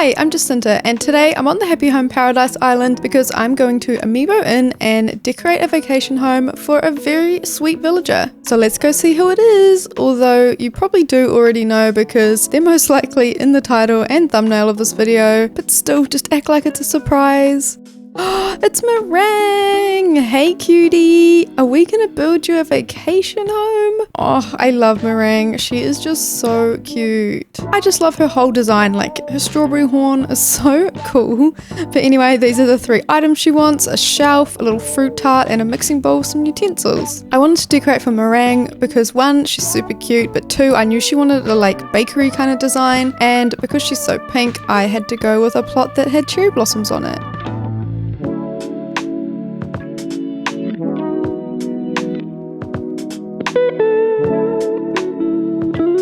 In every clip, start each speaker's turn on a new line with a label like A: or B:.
A: Hi, I'm Jacinta, and today I'm on the Happy Home Paradise Island because I'm going to Amiibo Inn and decorate a vacation home for a very sweet villager. So let's go see who it is, although you probably do already know because they're most likely in the title and thumbnail of this video, but still just act like it's a surprise. It's Meringue! Hey cutie! Are we gonna build you a vacation home? Oh, I love Meringue. She is just so cute. I just love her whole design, like her strawberry horn is so cool. But anyway, these are the 3 items she wants: a shelf, a little fruit tart, and a mixing bowl with some utensils. I wanted to decorate for Meringue because 1, she's super cute, but 2, I knew she wanted a like bakery kind of design, and because she's so pink, I had to go with a plot that had cherry blossoms on it.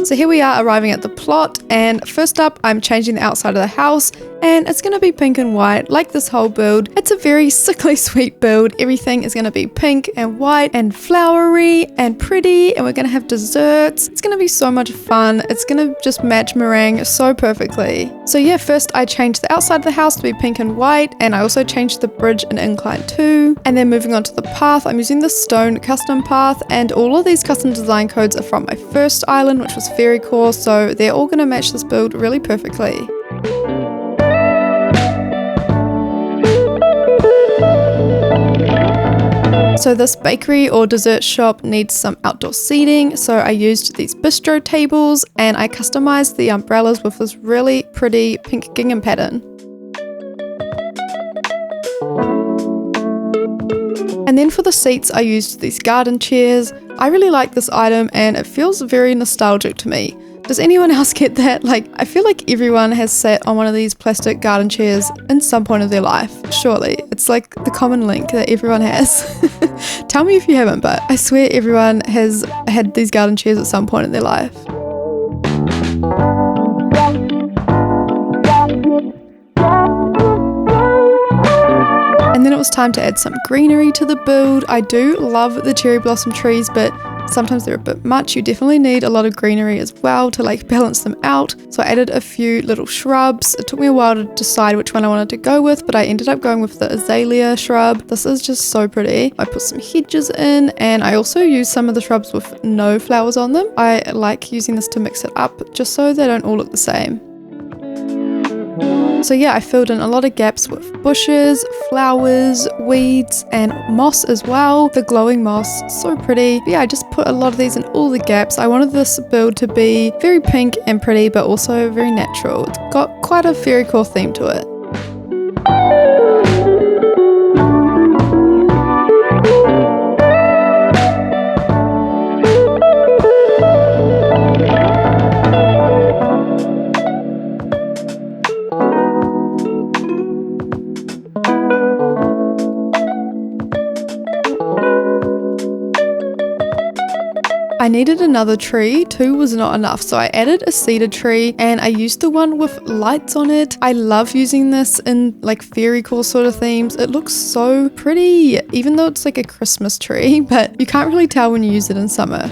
A: So here we are arriving at the plot, and first up I'm changing the outside of the house, and it's going to be pink and white like this whole build. It's a very sickly sweet build. Everything is going to be pink and white and flowery and pretty, and we're going to have desserts. It's going to be so much fun. It's going to just match Meringue so perfectly. So yeah, first I changed the outside of the house to be pink and white, and I also changed the bridge and incline too. And then moving on to the path, I'm using the stone custom path, and all of these custom design codes are from my first island, which was Fairy Core, so they're all going to match this build really perfectly. So this bakery or dessert shop needs some outdoor seating, so I used these bistro tables and I customized the umbrellas with this really pretty pink gingham pattern. And then for the seats, I used these garden chairs. I really like this item and it feels very nostalgic to me. Does anyone else get that? Like, I feel like everyone has sat on one of these plastic garden chairs in some point of their life, surely. It's like the common link that everyone has. Tell me if you haven't, but I swear everyone has had these garden chairs at some point in their life. And then it was time to add some greenery to the build. I do love the cherry blossom trees, but sometimes they're a bit much. You definitely need a lot of greenery as well to like balance them out. So I added a few little shrubs. It took me a while to decide which one I wanted to go with, but I ended up going with the azalea shrub. This is just so pretty. I put some hedges in, and I also used some of the shrubs with no flowers on them. I like using this to mix it up just so they don't all look the same. So yeah, I filled in a lot of gaps with bushes, flowers, weeds, and moss as well. The glowing moss, so pretty. But yeah, I just put a lot of these in all the gaps. I wanted this build to be very pink and pretty, but also very natural. It's got quite a fairy core theme to it. I needed another tree, 2 was not enough, so I added a cedar tree and I used the one with lights on it. I love using this in like fairy core sort of themes. It looks so pretty, even though it's like a Christmas tree, but you can't really tell when you use it in summer.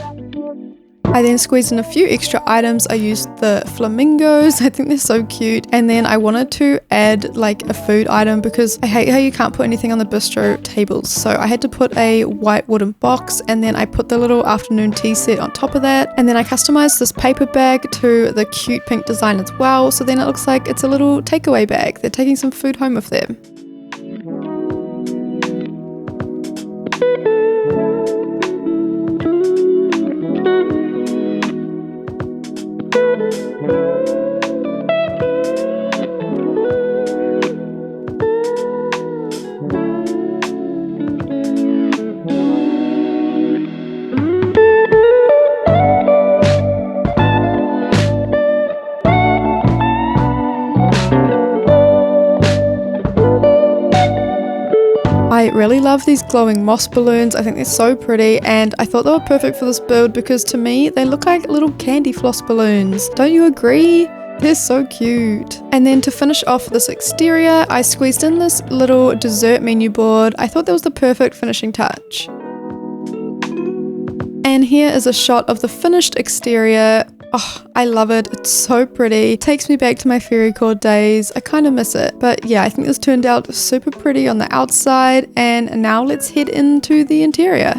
A: I then squeezed in a few extra items. I used the flamingos, I think they're so cute, and then I wanted to add like a food item because I hate how you can't put anything on the bistro tables, so I had to put a white wooden box, and then I put the little afternoon tea set on top of that, and then I customized this paper bag to the cute pink design as well, so then it looks like it's a little takeaway bag. They're taking some food home with them. I really love these glowing moss balloons. I think they're so pretty, and I thought they were perfect for this build because to me they look like little candy floss balloons. Don't you agree? They're so cute. And then to finish off this exterior, I squeezed in this little dessert menu board. I thought that was the perfect finishing touch. And here is a shot of the finished exterior. Oh, I love it. It's so pretty. It takes me back to my fairy core days. I kind of miss it. But yeah, I think this turned out super pretty on the outside. And now let's head into the interior.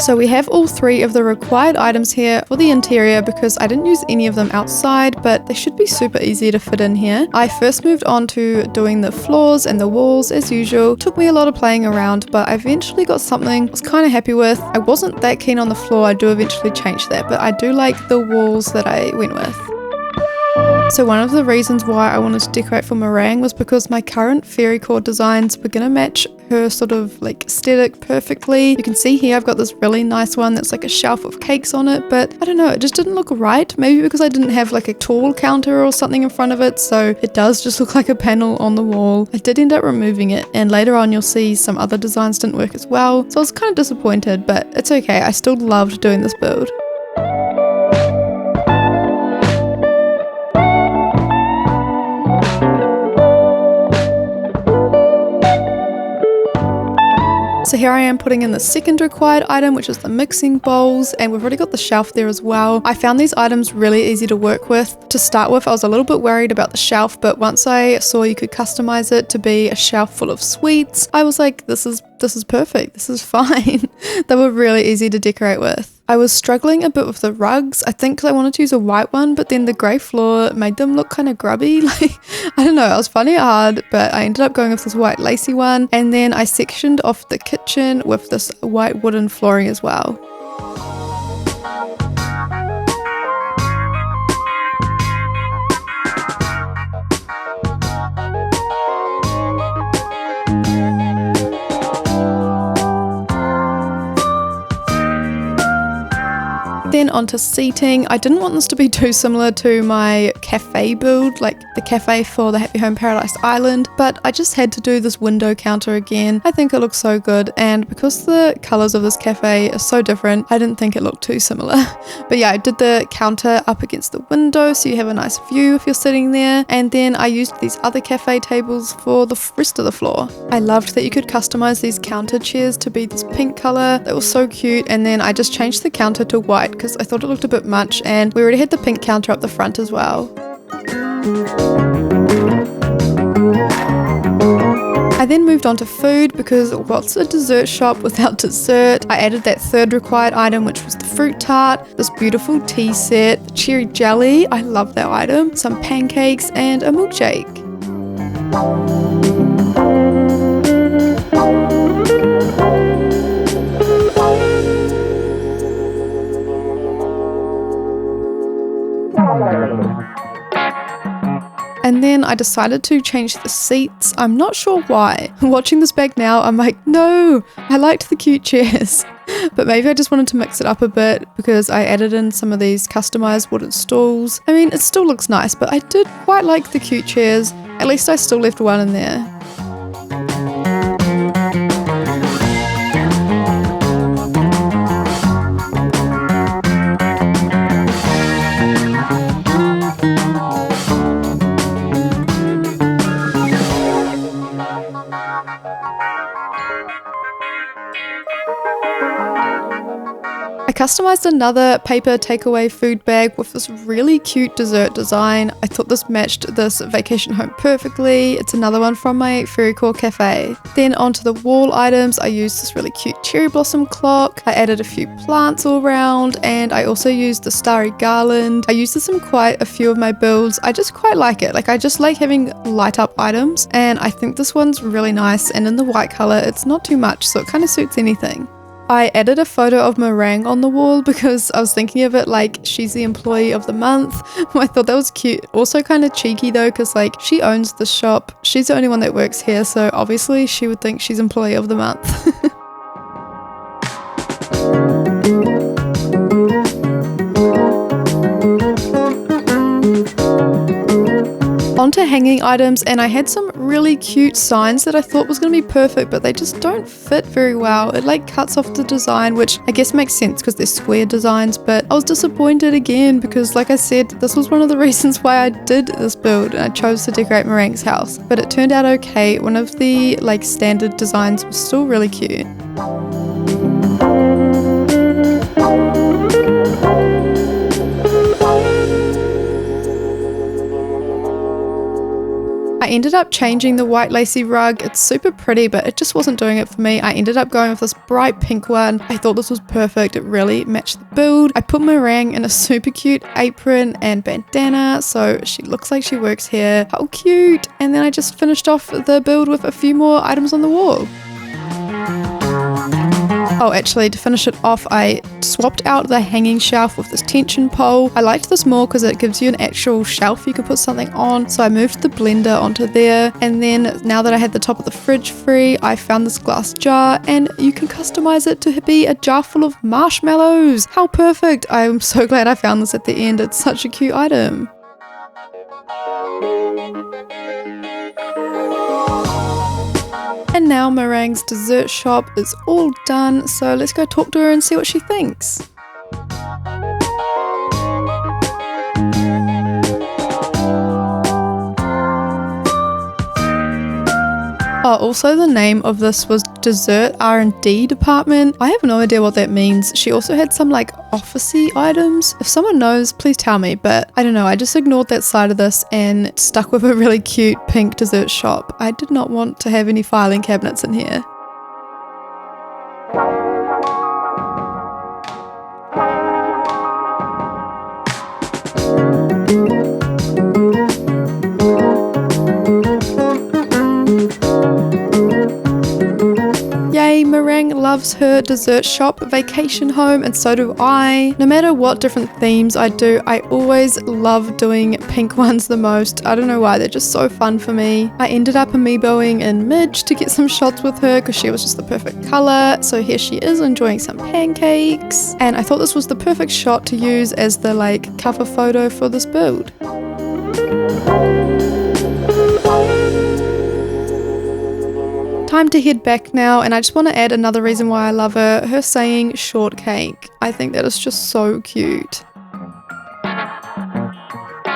A: So we have all 3 of the required items here for the interior because I didn't use any of them outside, but they should be super easy to fit in here. I first moved on to doing the floors and the walls as usual. Took me a lot of playing around, but I eventually got something I was kind of happy with. I wasn't that keen on the floor. I do eventually change that, but I do like the walls that I went with. So one of the reasons why I wanted to decorate for Meringue was because my current fairy core designs were going to match her sort of like aesthetic perfectly. You can see here I've got this really nice one that's like a shelf of cakes on it, but I don't know, it just didn't look right. Maybe because I didn't have like a tall counter or something in front of it, so it does just look like a panel on the wall. I did end up removing it, and later on you'll see some other designs didn't work as well, so I was kind of disappointed, but it's okay. I still loved doing this build. So here I am putting in the second required item, which is the mixing bowls, and we've already got the shelf there as well. I found these items really easy to work with. To start with, I was a little bit worried about the shelf, but once I saw you could customize it to be a shelf full of sweets, I was like, this is perfect. This is fine. They were really easy to decorate with. I was struggling a bit with the rugs, I think because I wanted to use a white one, but then the grey floor made them look kind of grubby. Like, I don't know, I was finding it hard, but I ended up going with this white lacy one, and then I sectioned off the kitchen with this white wooden flooring as well. Then onto seating. I didn't want this to be too similar to my cafe build, like the cafe for the Happy Home Paradise Island, but I just had to do this window counter again. I think it looks so good, and because the colors of this cafe are so different, I didn't think it looked too similar. But yeah, I did the counter up against the window so you have a nice view if you're sitting there, and then I used these other cafe tables for the rest of the floor. I loved that you could customize these counter chairs to be this pink color. They were so cute, and then I just changed the counter to white because I thought it looked a bit much, and we already had the pink counter up the front as well. I then moved on to food because what's a dessert shop without dessert? I added that third required item, which was the fruit tart, this beautiful tea set, the cherry jelly, I love that item, some pancakes, and a milkshake. And then I decided to change the seats. I'm not sure why. Watching this back now, I'm like, no, I liked the cute chairs. But maybe I just wanted to mix it up a bit because I added in some of these customized wooden stools. I mean, it still looks nice, but I did quite like the cute chairs. At least I still left one in there. I customized another paper takeaway food bag with this really cute dessert design. I thought this matched this vacation home perfectly. It's another one from my Fairy Core Cafe. Then onto the wall items, I used this really cute cherry blossom clock. I added a few plants all around, and I also used the starry garland. I used this in quite a few of my builds. I just quite like it. Like, I just like having light up items, and I think this one's really nice, and in the white color it's not too much, so it kind of suits anything. I added a photo of Meringue on the wall because I was thinking of it like she's the employee of the month. I thought that was cute. Also kind of cheeky though, because like she owns the shop. She's the only one that works here, so obviously she would think she's employee of the month. Onto hanging items, and I had some really cute signs that I thought was going to be perfect, but they just don't fit very well. It like cuts off the design, which I guess makes sense because they're square designs, but I was disappointed again because, like I said, this was one of the reasons why I did this build and I chose to decorate Meringue's house. But it turned out okay. One of the like standard designs was still really cute. I ended up changing the white lacy rug. It's super pretty, but it just wasn't doing it for me. I ended up going with this bright pink one. I thought this was perfect. It really matched the build. I put Meringue in a super cute apron and bandana, so she looks like she works here. How cute! And then I just finished off the build with a few more items on the wall. Oh, actually, to finish it off, I swapped out the hanging shelf with this tension pole. I liked this more because it gives you an actual shelf you could put something on. So I moved the blender onto there. And then now that I had the top of the fridge free, I found this glass jar and you can customize it to be a jar full of marshmallows. How perfect! I'm so glad I found this at the end. It's such a cute item. And now Meringue's dessert shop is all done, so let's go talk to her and see what she thinks. Oh, also the name of this was Dessert R&D Department. I have no idea what that means. She also had some like officey items. If someone knows, please tell me, but I don't know. I just ignored that side of this and stuck with a really cute pink dessert shop. I did not want to have any filing cabinets in here. Meringue loves her dessert shop vacation home, and so do I. No matter what different themes I do, I always love doing pink ones the most. I don't know why, they're just so fun for me. I ended up amiiboing in Midge to get some shots with her because she was just the perfect color. So here she is enjoying some pancakes, and I thought this was the perfect shot to use as the like cover photo for this build. Time to head back now, and I just want to add another reason why I love her saying shortcake. I think that is just so cute.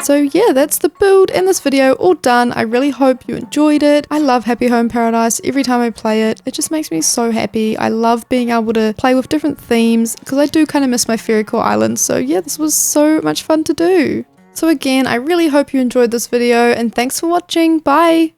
A: So yeah, that's the build and this video all done. I really hope you enjoyed it. I love Happy Home Paradise. Every time I play it, it just makes me so happy. I love being able to play with different themes because I do kind of miss my Fairy Core Island. So yeah, this was so much fun to do. So again, I really hope you enjoyed this video, and thanks for watching. Bye!